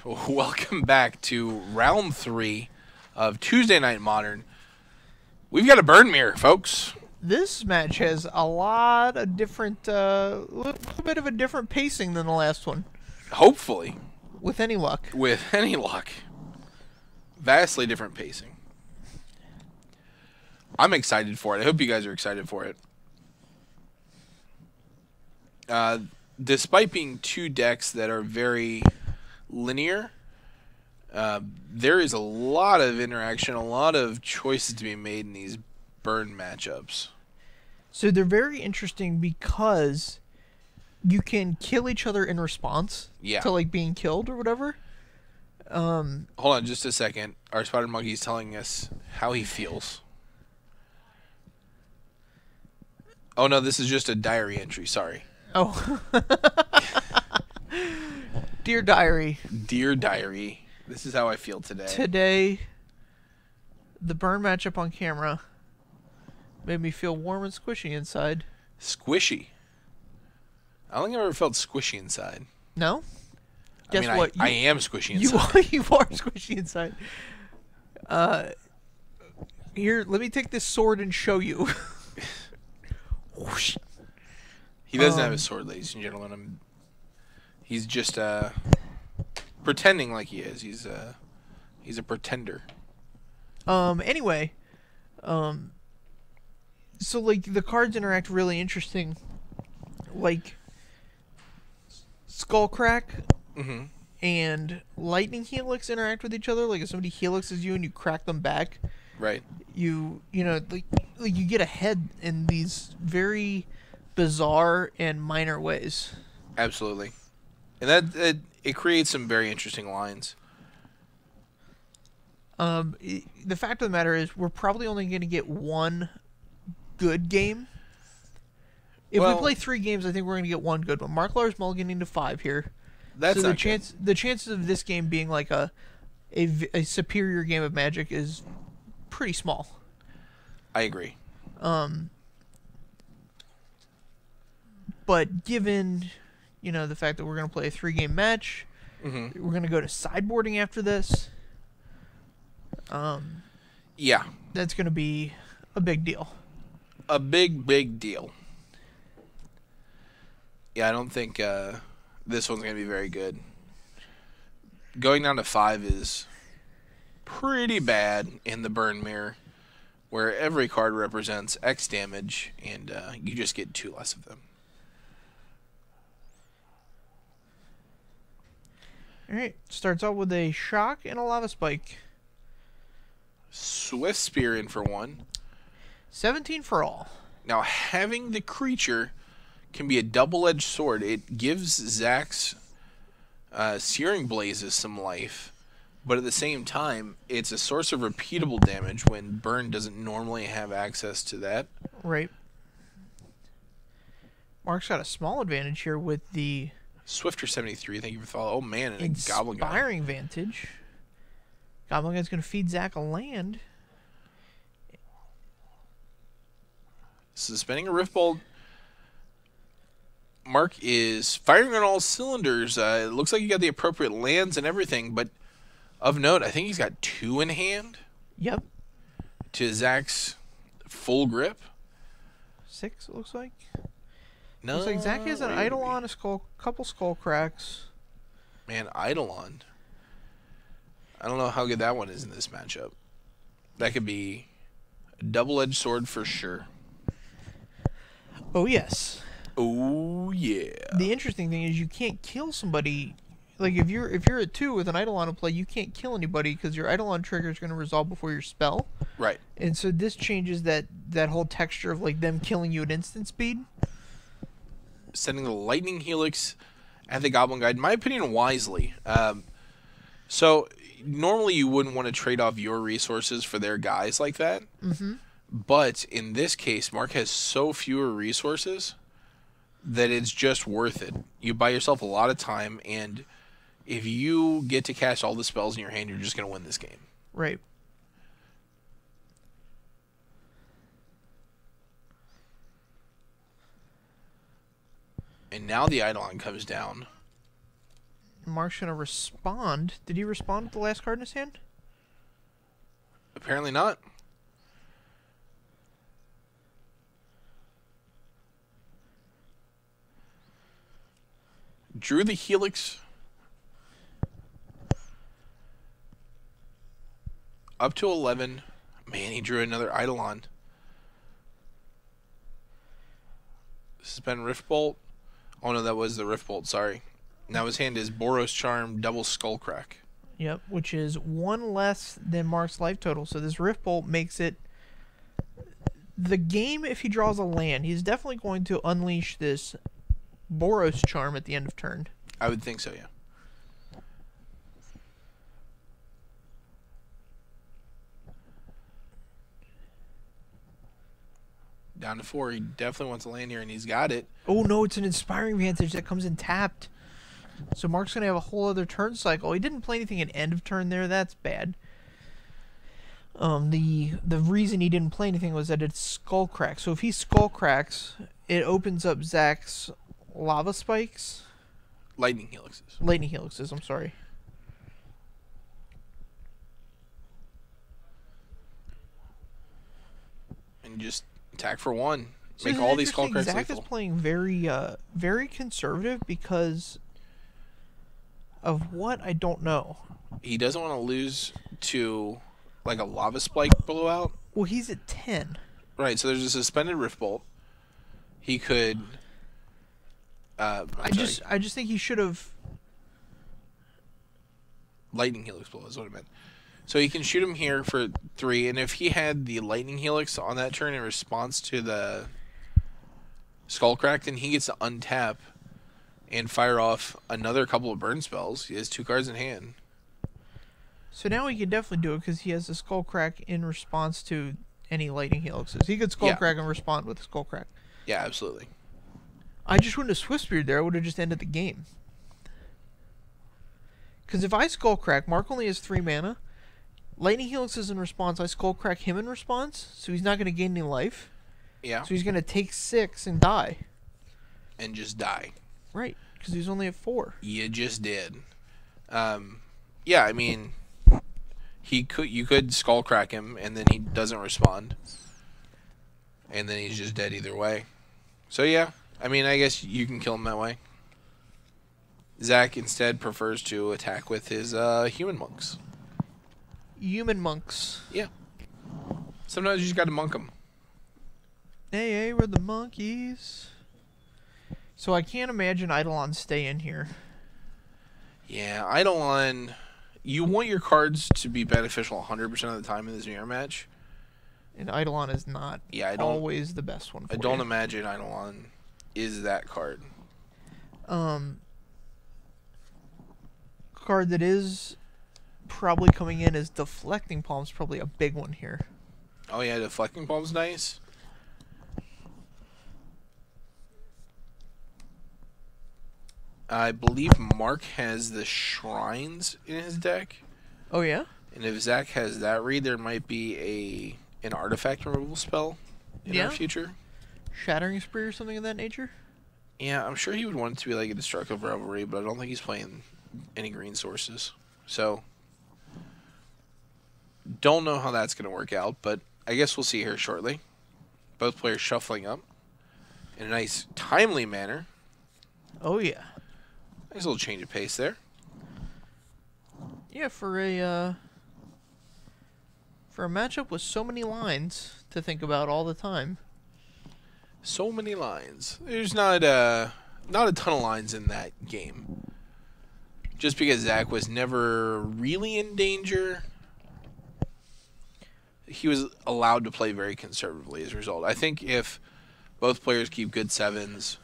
Welcome back to round 3 of Tuesday Night Modern. We've got a burn mirror, folks. This match has a lot of different, little bit of a different pacing than the last one. Hopefully. With any luck. With any luck. Vastly different pacing. I'm excited for it. I hope you guys are excited for it. Despite being two decks that are very linear, there is a lot of interaction, a lot of choices to be made in these burn matchups. So they're very interesting because you can kill each other in response to like being killed or whatever. Hold on just a second. Our spider monkey is telling us how he feels. Oh no, this is just a diary entry, sorry. Oh. Dear diary. Dear diary. This is how I feel today. Today, the burn matchup on camera made me feel warm and squishy inside. Squishy? I don't think I've ever felt squishy inside. No? Guess I mean, what? I am squishy inside. You are squishy inside. Here, let me take this sword and show you. He doesn't have a sword, ladies and gentlemen. He's just pretending like he is. He's a pretender. Anyway, so like the cards interact really interesting. Like Skullcrack and Lightning Helix interact with each other. Like if somebody helixes you and you crack them back, right? You know like you get ahead in these very bizarre and minor ways. Absolutely, and that it creates some very interesting lines. The fact of the matter is, we're probably only going to get one good game. If we play 3 games, I think we're going to get one good one. Mark Lars mulliganing to 5 here. That's so not the chances of this game being like a superior game of Magic is pretty small. I agree. But given, the fact that we're going to play a 3-game match, we're going to go to sideboarding after this. Yeah. That's going to be a big deal. A big deal. Yeah, I don't think this one's going to be very good. Going down to 5 is pretty bad in the burn mirror, where every card represents X damage, and you just get 2 less of them. Alright, starts out with a shock and a lava spike. Swift Spear in for 1. 17 for all. Now, having the creature can be a double-edged sword. It gives Zach's Searing Blazes some life, but at the same time, it's a source of repeatable damage when Burn doesn't normally have access to that. Right. Mark's got a small advantage here with the Swifter 73, thank you for the follow. Oh man, and a Goblin Guy. Inspiring Vantage. Goblin Guy's going to feed Zach a land. Suspending a Rift Bolt. Mark is firing on all cylinders. It looks like he got the appropriate lands and everything, but of note, I think he's got 2 in hand. Yep. To Zach's full grip. 6, it looks like. No. Looks like Zach has an Eidolon, a couple skull cracks. Man, Eidolon. I don't know how good that one is in this matchup. That could be a double-edged sword for sure. Oh, yes. Oh, yeah. The interesting thing is you can't kill somebody. Like, if you're at 2 with an Eidolon in play, you can't kill anybody because your Eidolon trigger is going to resolve before your spell. Right. And so this changes that whole texture of, like, them killing you at instant speed. Sending the Lightning Helix at the Goblin Guide, in my opinion, wisely. So, normally you wouldn't want to trade off your resources for their guys like that. But in this case, Mark has so fewer resources that it's just worth it. You buy yourself a lot of time, and if you get to cast all the spells in your hand, you're just going to win this game. Right. And now the Eidolon comes down. Mark's gonna respond. Did he respond with the last card in his hand? Apparently not. Drew the Helix. Up to 11. Man, he drew another Eidolon. Suspend Riftbolt. Oh no, that was the Riftbolt, sorry. Now his hand is Boros Charm, double Skullcrack. Yep, which is one less than Mark's life total. So this Riftbolt makes it the game. If he draws a land, he's definitely going to unleash this Boros Charm at the end of turn. I would think so, yeah. Down to 4. He definitely wants to land here, and he's got it. Oh, no, it's an Inspiring Vantage that comes in tapped. So Mark's going to have a whole other turn cycle. He didn't play anything at end of turn there. That's bad. The reason he didn't play anything was that it's Skullcrack. So if he Skullcracks, it opens up Zach's Lava Spikes. Lightning Helixes. Lightning Helixes, I'm sorry. And just attack for 1. So Make all these Skullcracks Zach lethal. is playing very, very conservative because of what? I don't know. He doesn't want to lose to like a Lava Spike blowout. Well, he's at 10. Right, so there's a suspended Riftbolt. He could... I just think he should have... Lightning Helix blow is what I meant. So he can shoot him here for 3, and if he had the Lightning Helix on that turn in response to the Skullcrack, then he gets to untap and fire off another couple of burn spells. He has 2 cards in hand. So now he could definitely do it because he has the Skullcrack in response to any Lightning Helixes. He could Skullcrack and respond with the Skullcrack. Yeah, absolutely. I just wouldn't have Swiftspeared there. I would have just ended the game. Because if I Skullcrack, Mark only has 3 mana. Lightning Helix is in response. I Skullcrack him in response, so he's not going to gain any life. Yeah. So he's going to take 6 and die. And just die. Right, because he's only at 4. You just did. Yeah, I mean, you could Skullcrack him, and then he doesn't respond. And then he's just dead either way. So yeah, I mean, I guess you can kill him that way. Zach instead prefers to attack with his human monks. Human monks. Yeah. Sometimes you just gotta monk them. Hey, we're the monkeys. So I can't imagine Eidolon stay in here. Yeah, Eidolon... You want your cards to be beneficial 100% of the time in this mirror match. And Eidolon is not always the best one for you. I don't imagine Eidolon is that card. Card that is probably coming in is Deflecting Palm's probably a big one here. Oh yeah, Deflecting Palm's nice. I believe Mark has the Shrines in his deck. Oh yeah? And if Zach has that read, there might be an artifact removal spell in our future. Shattering Spree or something of that nature? Yeah, I'm sure he would want it to be like a Destructive Revelry, but I don't think he's playing any green sources. So, don't know how that's going to work out, but I guess we'll see here shortly. Both players shuffling up in a nice, timely manner. Oh, yeah. Nice little change of pace there. Yeah, for a matchup with so many lines to think about all the time. So many lines. There's not a ton of lines in that game. Just because Zach was never really in danger, he was allowed to play very conservatively as a result. I think if both players keep good 7s,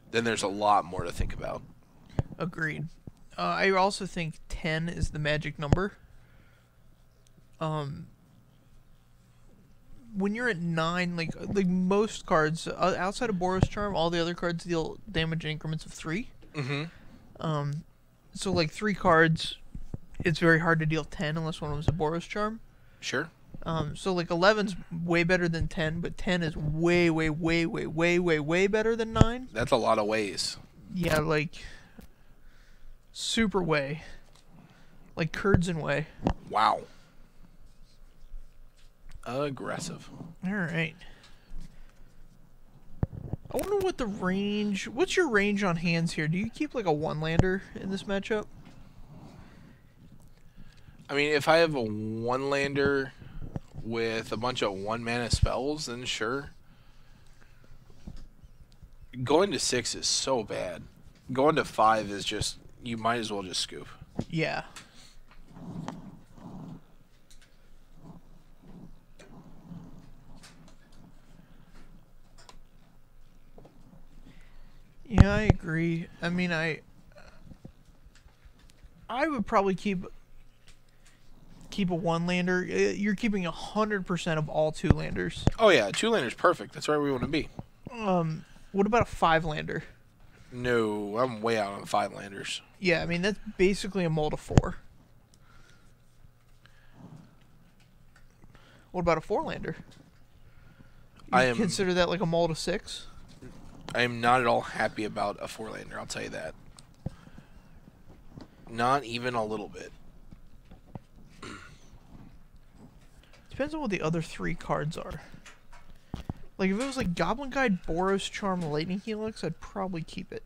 then there's a lot more to think about. Agreed. I also think 10 is the magic number. When you're at 9, like most cards, outside of Boros Charm, all the other cards deal damage in increments of 3. Mm-hmm. So like 3 cards, it's very hard to deal 10 unless one of them's a Boros Charm. Sure. So like 11's way better than 10, but 10 is way better than 9. That's a lot of ways. Yeah, like... Super whey. Like curds and whey. Wow. Aggressive. Alright. I wonder what the range... What's your range on hands here? Do you keep like a one-lander in this matchup? I mean, if I have a one-lander with a bunch of one-mana spells, then sure. Going to 6 is so bad. Going to 5 is just... You might as well just scoop. Yeah. Yeah, I agree. I mean, I would probably keep a one-lander. You're keeping 100% of all two-landers. Oh yeah, 2-lander's perfect. That's where we want to be. What about a five-lander? No, I'm way out on 5-landers. Yeah, I mean, that's basically a mold of 4. What about a four-lander? You consider that like a mold of 6? I am not at all happy about a 4-lander, I'll tell you that. Not even a little bit. Depends on what the other 3 cards are. Like, if it was like Goblin Guide, Boros Charm, Lightning Helix, I'd probably keep it.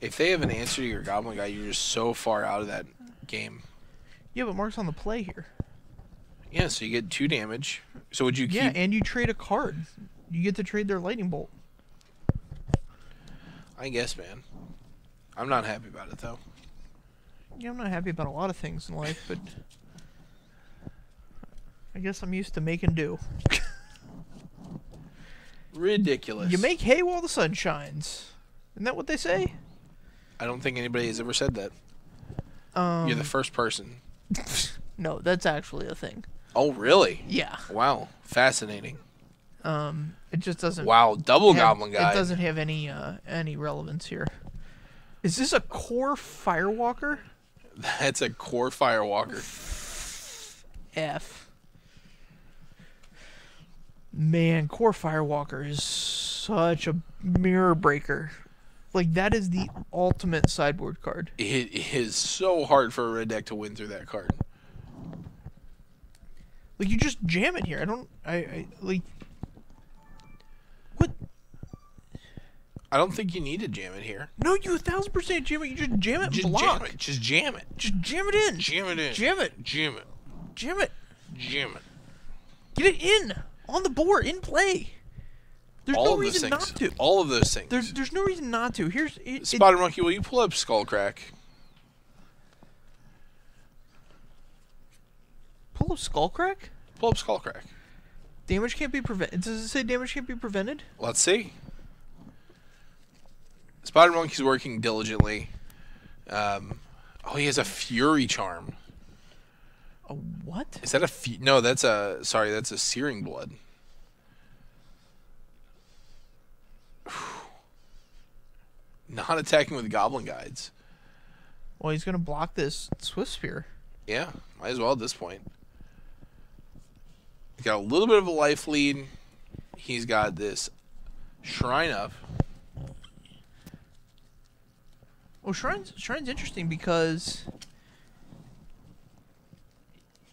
If they have an answer to your Goblin Guy, you're just so far out of that game. Yeah, but Mark's on the play here. Yeah, so you get 2 damage. So would you keep... Yeah, and you trade a card. You get to trade their Lightning Bolt. I guess, man. I'm not happy about it, though. Yeah, I'm not happy about a lot of things in life, but... I guess I'm used to making do. Ridiculous. You make hay while the sun shines. Isn't that what they say? I don't think anybody has ever said that. You're the first person. No, that's actually a thing. Oh, really? Yeah. Wow. Fascinating. It just doesn't... Wow, double Goblin Guy. It doesn't have any relevance here. Is this a core Firewalker? That's a core Firewalker. F. Man, core Firewalker is such a mirror breaker. Like, that is the ultimate sideboard card. It is so hard for a red deck to win through that card. Like, you just jam it here. Like... What? I don't think you need to jam it here. No, you 1000% jam it. You just jam it and Just block. jam it. Just jam it. Just jam it in. Jam it in. Jam it. Jam it. Jam it. Jam it. Get it in. On the board. In play. There's All no of those reason things. not to. All of those things. There's no reason not to. Here's... Spotted Monkey, will you pull up Skullcrack? Pull up Skullcrack? Pull up Skullcrack. Damage can't be prevented. Does it say damage can't be prevented? Let's see. Spotted Monkey's working diligently. Oh, he has a Fury Charm. A what? Is that a... No, that's a... Sorry, that's a Searing Blood. Not attacking with Goblin Guides. Well, he's going to block this Swift Spear. Yeah, might as well at this point. He's got a little bit of a life lead. He's got this Shrine up. Well, Shrine's interesting because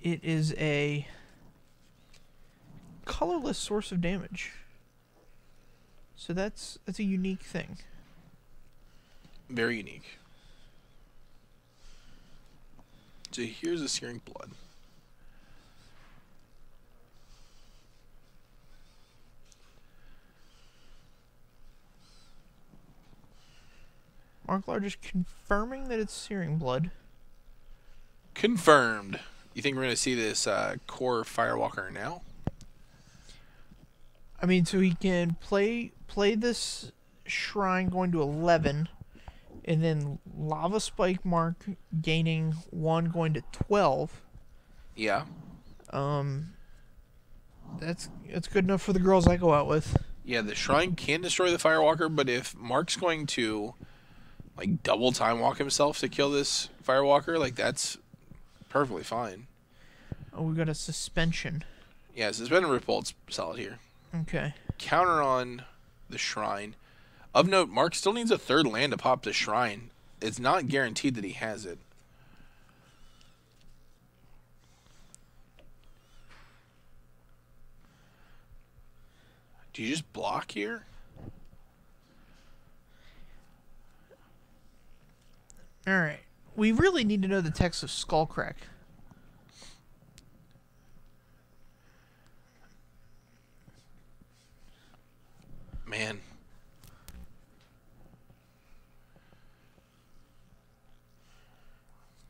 it is a colorless source of damage. So that's a unique thing. Very unique. So here's a Searing Blood. Marklar just confirming that it's Searing Blood. Confirmed. You think we're going to see this core Firewalker now? I mean, so he can play this Shrine going to 11, and then Lava Spike Mark gaining 1 going to 12. Yeah. That's good enough for the girls I go out with. Yeah, the Shrine can destroy the Firewalker, but if Mark's going to like double time walk himself to kill this Firewalker, like that's perfectly fine. Oh, we got a suspension. Yeah, Suspend and Ripbolt's solid here. Okay. Counter on the Shrine. Of note, Mark still needs a third land to pop the shrine. It's not guaranteed that he has it. Do you just block here? Alright. We really need to know the text of Skullcrack. Man.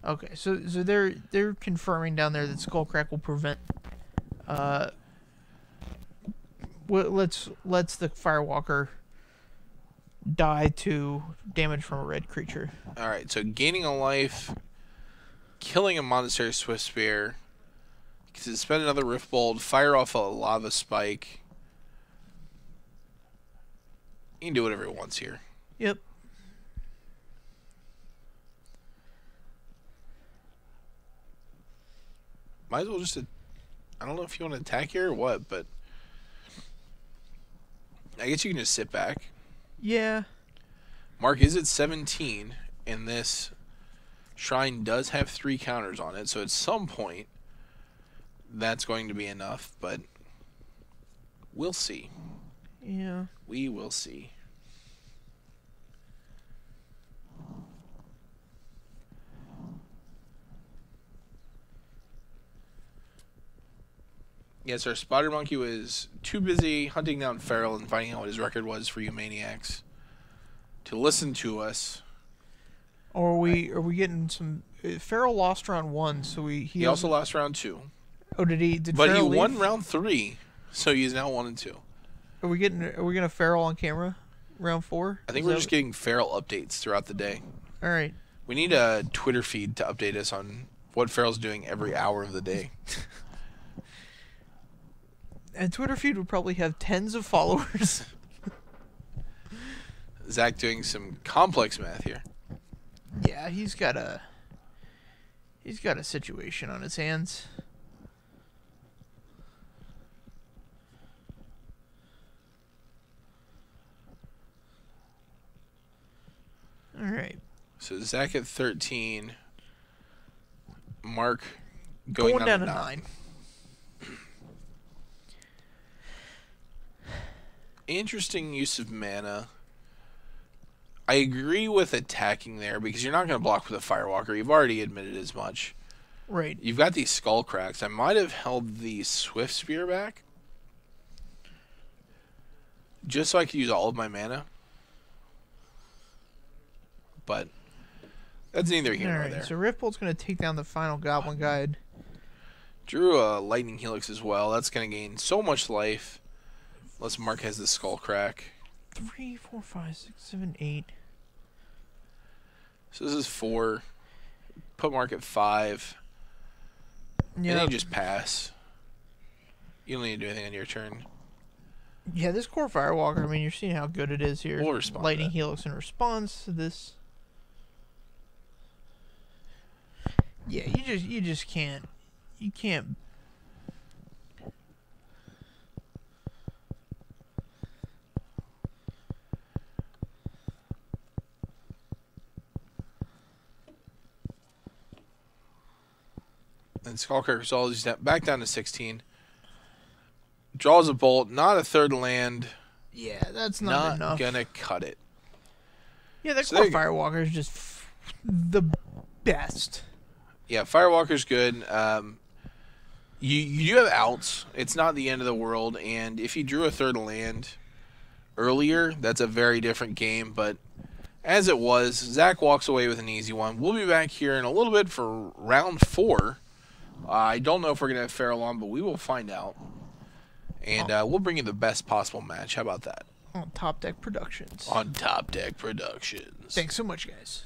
Okay, so they're confirming down there that Skullcrack will prevent let's the Firewalker die to damage from a red creature. Alright, so gaining a life, killing a Monastery Swift Spear, spend another Rift Bolt, fire off a Lava Spike. He can do whatever he wants here. Yep. Might as well just... I don't know if you want to attack here or what, but... I guess you can just sit back. Yeah. Mark is at 17, and this shrine does have 3 counters on it, so at some point, that's going to be enough, but we'll see. Yeah. We will see. Yes, our Spider Monkey was too busy hunting down Feral and finding out what his record was for you maniacs to listen to us. Or are we getting some? Feral lost round 1, so he also lost round 2. Oh, did he? Did but Feral he won leave? round 3, so he's now 1 and 2. Are we gonna Feral on camera round 4? I think we're just getting Feral updates throughout the day. All right. We need a Twitter feed to update us on what Feral's doing every hour of the day. And Twitter feed would probably have tens of followers. Zach doing some complex math here. Yeah, he's got a situation on his hands. All right. So Zach at 13. Mark going down to 9. Interesting use of mana. I agree with attacking there because you're not going to block with a Firewalker. You've already admitted as much. Right. You've got these Skull Cracks. I might have held the Swift Spear back just so I could use all of my mana. But that's neither here nor there. So Riftbolt's going to take down the final Goblin Guide. Drew a Lightning Helix as well. That's going to gain so much life. Unless Mark has the Skull Crack. 3, 4, 5, 6, 7, 8. So this is 4. Put Mark at 5. Yeah. And then you just pass. You don't need to do anything on your turn. Yeah, this core Firewalker, I mean, you're seeing how good it is here. We'll respond Lightning Helix in response to this. Yeah, you just can't. You can't. And Skullcracker resolves back down to 16. Draws a bolt, not a third land. Yeah, that's not enough. Not gonna cut it. Yeah, that core Firewalker is just the best. Yeah, Firewalker's good. You do have outs. It's not the end of the world, and if you drew a third land earlier, that's a very different game. But as it was, Zach walks away with an easy one. We'll be back here in a little bit for round 4. I don't know if we're going to have Feral on, but we will find out. And we'll bring you the best possible match. How about that? On Top Deck Productions. On Top Deck Productions. Thanks so much, guys.